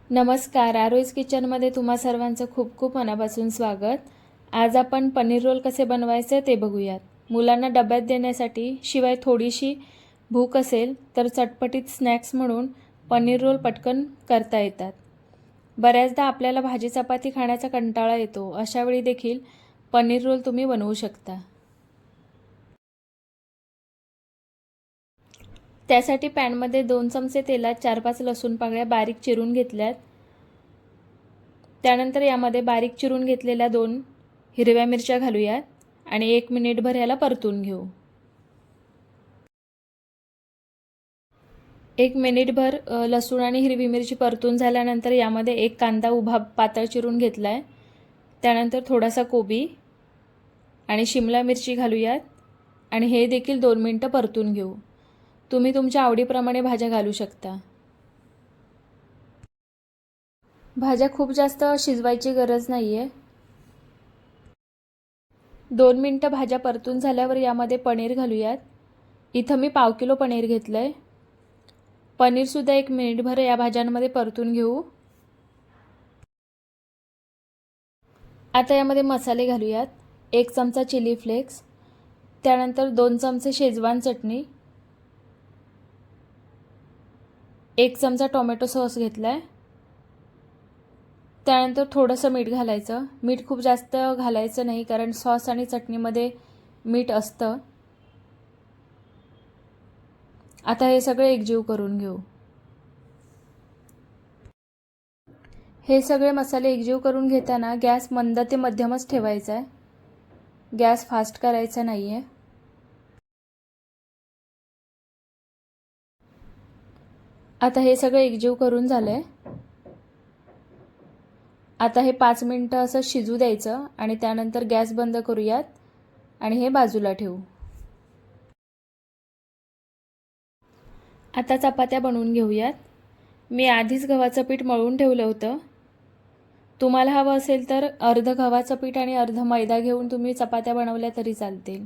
नमस्कार, आरोहीज किचनमध्ये तुम्हा सर्वांचं खूप खूप मनापासून स्वागत। आज आपण पनीर रोल कसे बनवायचे ते बघूयात। मुलांना डब्यात देण्यासाठी शिवाय थोडीशी भूक असेल तर चटपटीत स्नॅक्स म्हणून पनीर रोल पटकन करता येतात। बऱ्याचदा आपल्याला भाजी चपाती खाण्याचा कंटाळा येतो, अशा वेळी देखील पनीर रोल तुम्ही बनवू शकता। त्यासाठी पॅनमध्ये 2 चमचे तेलात 4-5 लसूण पाकळ्या बारीक चिरून घेतल्यात। त्यानंतर यामध्ये बारीक चिरून घेतलेल्या 2 हिरव्या मिरच्या घालूयात आणि 1 मिनिटभर याला परतून घेऊ। 1 मिनिटभर लसूण आणि हिरवी मिरची परतून झाल्यानंतर यामध्ये 1 कांदा उभा पातळ चिरून घेतलाय। त्यानंतर थोडासा कोबी आणि शिमला मिरची घालूयात आणि हे देखील 2 मिनिटं परतून घेऊ। तुम्ही तुमच्या आवडीप्रमाणे भाज्या घालू शकता। भाज्या खूप जास्त शिजवायची गरज नाहीये। 2 मिनिटं भाज्या परतून झाल्यावर यामध्ये पनीर घालूयात। इथं मी पाव किलो पनीर घेतलंय। पनीर सुद्धा 1 मिनिटभर या भाज्यांमध्ये परतून घेऊ। आता यामध्ये मसाले घालूयात। 1 चमचा चिली फ्लेक्स, त्यानंतर 2 चमचे शेजवान चटणी, 1 चमचा टोमॅटो सॉस घेतलाय। त्यानंतर थोडंसं मीठ घालायचं। मीठ खूप जास्त घालायचं नाही कारण सॉस आणि चटणीमध्ये मीठ असतं। आता हे सगळे एकजीव करून घेऊ। हे सगळे मसाले एकजीव करून घेताना गॅस मंद ते मध्यमच ठेवायचा आहे, गॅस फास्ट करायचा नाहीये। आता हे सगळे एकजीव करून झालंय। आता हे 5 मिनिटं असं शिजू द्यायचं आणि त्यानंतर गॅस बंद करूयात आणि हे बाजूला ठेवू। आता चपात्या बनवून घेऊयात। मी आधीच गव्हाचं पीठ मळून ठेवलं होतं। तुम्हाला हवं असेल तर अर्ध गव्हाचं पीठ आणि अर्ध मैदा घेऊन तुम्ही चपात्या बनवल्या तरी चालतील।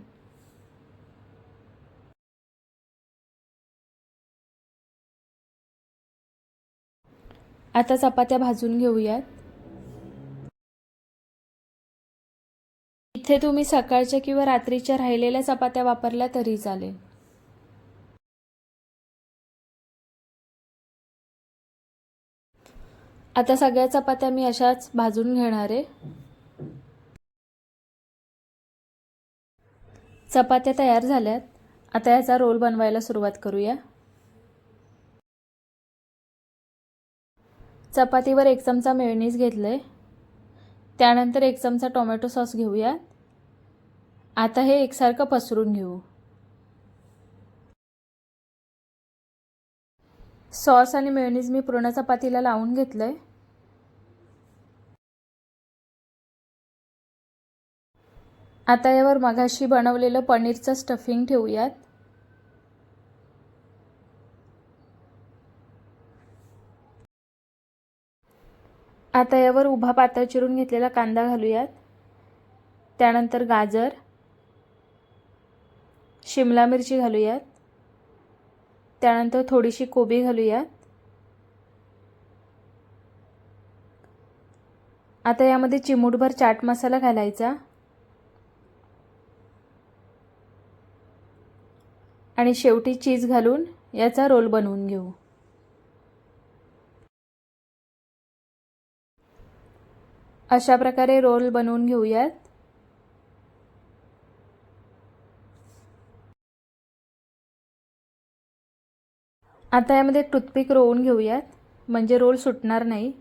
आता चपात्या भाजून घेऊयात। इथे तुम्ही सकाळच्या किंवा रात्रीच्या राहिलेल्या चपात्या वापरल्या तरी चालेल। आता सगळ्या चपात्या मी अशाच भाजून घेणार आहे। चपात्या तयार झाल्यात। आता याचा रोल बनवायला सुरुवात करूया। चपातीवर 1 चमचा मेयोनीज घेतलंय। त्यानंतर 1 चमचा टोमॅटो सॉस घेऊया। आता हे एकसारखं पसरून घेऊ। सॉस आणि मेयोनीज मी पूर्ण चपातीला लावून घेतलंय। आता यावर मगाशी बनवलेलं पनीरचं स्टफिंग ठेवूयात। आता यावर उभा पातळ चिरून घेतलेला कांदा घालूयात। त्यानंतर गाजर, शिमला मिरची घालूयात। त्यानंतर थोडीशी कोबी घालूयात। आता यामध्ये चिमूटभर चाट मसाला घालायचा आणि शेवटी चीज घालून याचा रोल बनवून घेऊ। अशा प्रकारे रोल बनवून घेऊयात। आता यामध्ये टूथपिक रोवून घेऊयात म्हणजे रोल सुटणार नाही।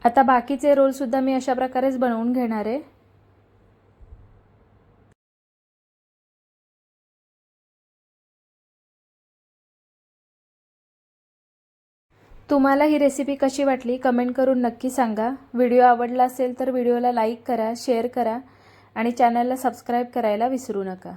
आता बाकीचे रोल सुद्धा मी अशा प्रकारेच बनवून घेणार आहे। तुम्हाला ही रेसिपी कशी वाटली कमेंट करून नक्की सांगा। व्हिडिओ आवडला असेल तर व्हिडिओला लाईक करा, शेअर करा आणि चॅनलला सबस्क्राईब करायला विसरू नका।